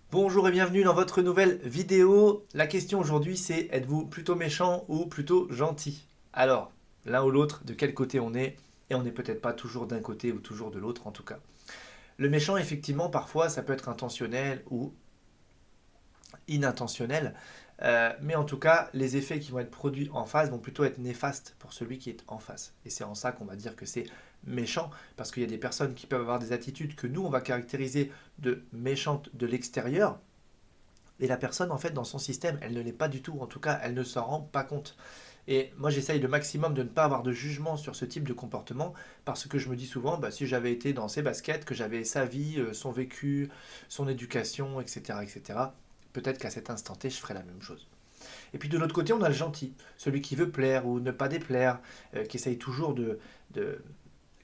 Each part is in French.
Bonjour et bienvenue dans votre nouvelle vidéo. La question aujourd'hui c'est êtes-vous plutôt méchant ou plutôt gentil? Alors, l'un ou l'autre, de quel côté on est? Et on n'est peut-être pas toujours d'un côté ou toujours de l'autre en tout cas. Le méchant effectivement parfois ça peut être intentionnel ou inintentionnel. Mais en tout cas, les effets qui vont être produits en face vont plutôt être néfastes pour celui qui est en face. Et c'est en ça qu'on va dire que c'est méchant, parce qu'il y a des personnes qui peuvent avoir des attitudes que nous, on va caractériser de méchantes de l'extérieur, et la personne, en fait, dans son système, elle ne l'est pas du tout. En tout cas, elle ne s'en rend pas compte. Et moi, j'essaye le maximum de ne pas avoir de jugement sur ce type de comportement parce que je me dis souvent, bah, si j'avais été dans ses baskets, que j'avais sa vie, son vécu, son éducation, etc., etc., peut-être qu'à cet instant T, je ferais la même chose. Et puis de l'autre côté, on a le gentil, celui qui veut plaire ou ne pas déplaire, qui essaye toujours de-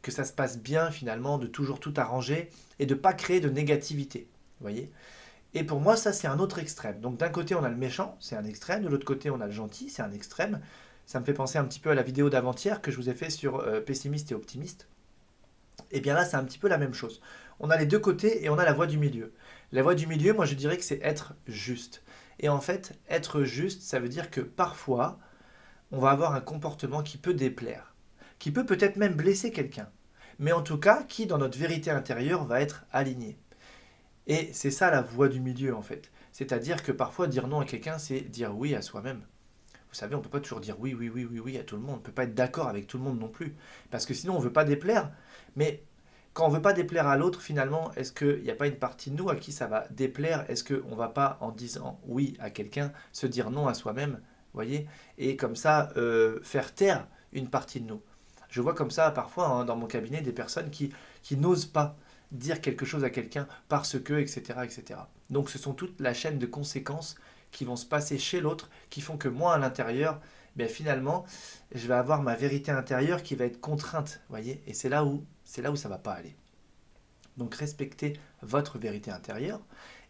que ça se passe bien finalement, de toujours tout arranger et de ne pas créer de négativité. Vous voyez? Et pour moi, ça, c'est un autre extrême. Donc d'un côté, on a le méchant, c'est un extrême. De l'autre côté, on a le gentil, c'est un extrême. Ça me fait penser un petit peu à la vidéo d'avant-hier que je vous ai fait sur pessimiste et optimiste. Et bien là, c'est un petit peu la même chose. On a les deux côtés et on a la voie du milieu. La voie du milieu, moi, je dirais que c'est être juste. Et en fait, être juste, ça veut dire que parfois, on va avoir un comportement qui peut déplaire, qui peut peut-être même blesser quelqu'un, mais en tout cas, qui, dans notre vérité intérieure, va être aligné. Et c'est ça la voie du milieu en fait. C'est-à-dire que parfois dire non à quelqu'un, c'est dire oui à soi-même. Vous savez, on ne peut pas toujours dire oui, oui, oui, oui, oui à tout le monde. On ne peut pas être d'accord avec tout le monde non plus. Parce que sinon, on ne veut pas déplaire. Mais quand on ne veut pas déplaire à l'autre, finalement, est-ce qu'il n'y a pas une partie de nous à qui ça va déplaire? Est-ce qu'on ne va pas, en disant oui à quelqu'un, se dire non à soi-même? Voyez? Et comme ça, faire taire une partie de nous. Je vois comme ça parfois hein, dans mon cabinet des personnes qui n'osent pas dire quelque chose à quelqu'un parce que, etc., etc. Donc ce sont toute la chaîne de conséquences qui vont se passer chez l'autre, qui font que moi à l'intérieur, ben finalement, je vais avoir ma vérité intérieure qui va être contrainte, voyez, et c'est là où ça va pas aller. Donc respectez votre vérité intérieure,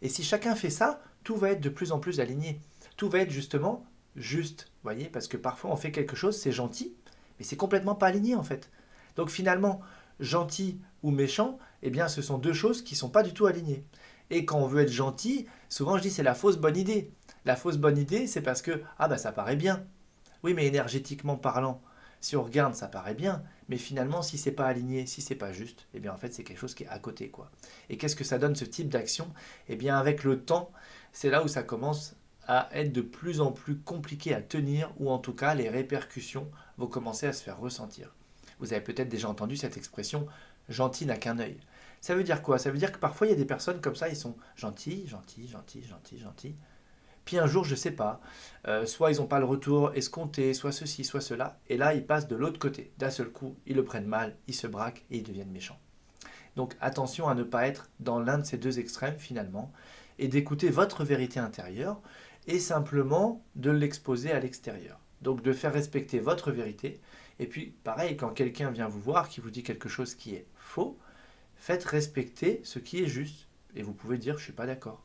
et si chacun fait ça, tout va être de plus en plus aligné. Tout va être justement juste, voyez, parce que parfois on fait quelque chose, c'est gentil, mais c'est complètement pas aligné en fait. Donc finalement, gentil ou méchant, eh bien ce sont deux choses qui ne sont pas du tout alignées. Et quand on veut être gentil, souvent je dis c'est la fausse bonne idée. La fausse bonne idée, c'est parce que ah bah ça paraît bien. Oui, mais énergétiquement parlant, si on regarde, ça paraît bien, mais finalement, si c'est pas aligné, si c'est pas juste, eh bien en fait, c'est quelque chose qui est à côté, quoi. Et qu'est-ce que ça donne ce type d'action? Eh bien, avec le temps, c'est là où ça commence à être de plus en plus compliqué à tenir, ou en tout cas, les répercussions vont commencer à se faire ressentir. Vous avez peut-être déjà entendu cette expression gentil n'a qu'un œil. Ça veut dire quoi? Ça veut dire que parfois il y a des personnes comme ça, ils sont gentils, gentils, gentils, gentils, gentils, puis un jour, je sais pas, soit ils n'ont pas le retour escompté, soit ceci, soit cela, et là ils passent de l'autre côté. D'un seul coup, ils le prennent mal, ils se braquent et ils deviennent méchants. Donc attention à ne pas être dans l'un de ces deux extrêmes finalement, et d'écouter votre vérité intérieure, et simplement de l'exposer à l'extérieur. Donc de faire respecter votre vérité, et puis pareil, quand quelqu'un vient vous voir, qui vous dit quelque chose qui est faux, faites respecter ce qui est juste, et vous pouvez dire je suis pas d'accord.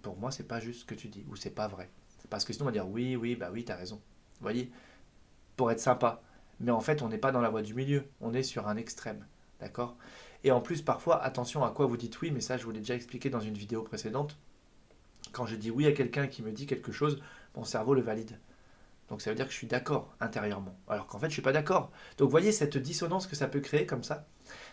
Pour moi, c'est pas juste ce que tu dis, ou c'est pas vrai. Parce que sinon, on va dire oui, oui, bah oui, t'as raison. Vous voyez, pour être sympa. Mais en fait, on n'est pas dans la voie du milieu, on est sur un extrême. D'accord? Et en plus, parfois, attention à quoi vous dites oui, mais ça, je vous l'ai déjà expliqué dans une vidéo précédente. Quand je dis oui à quelqu'un qui me dit quelque chose, mon cerveau le valide. Donc ça veut dire que je suis d'accord intérieurement. Alors qu'en fait, je ne suis pas d'accord. Donc vous voyez cette dissonance que ça peut créer comme ça.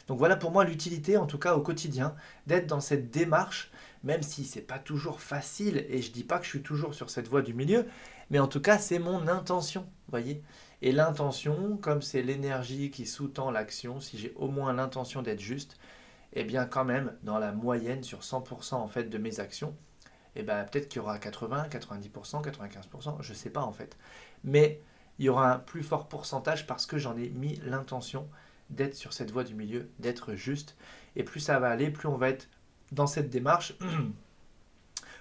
Donc voilà pour moi l'utilité, en tout cas au quotidien, d'être dans cette démarche, même si c'est pas toujours facile, et je dis pas que je suis toujours sur cette voie du milieu, mais en tout cas c'est mon intention, voyez. Et l'intention, comme c'est l'énergie qui sous-tend l'action, si j'ai au moins l'intention d'être juste, eh bien quand même, dans la moyenne sur 100% en fait de mes actions, eh ben peut-être qu'il y aura 80, 90%, 95%, je ne sais pas en fait. Mais il y aura un plus fort pourcentage parce que j'en ai mis l'intention d'être sur cette voie du milieu, d'être juste. Et plus ça va aller, plus on va être dans cette démarche,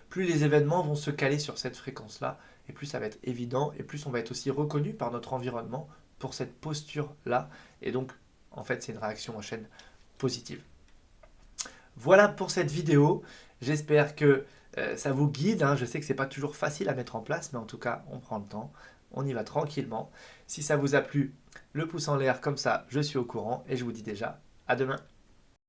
plus les événements vont se caler sur cette fréquence-là, et plus ça va être évident, et plus on va être aussi reconnu par notre environnement pour cette posture-là. Et donc, en fait, c'est une réaction en chaîne positive. Voilà pour cette vidéo. J'espère que ça vous guide. Hein. Je sais que ce n'est pas toujours facile à mettre en place, mais en tout cas, on prend le temps. On y va tranquillement. Si ça vous a plu, le pouce en l'air comme ça, je suis au courant. Et je vous dis déjà à demain.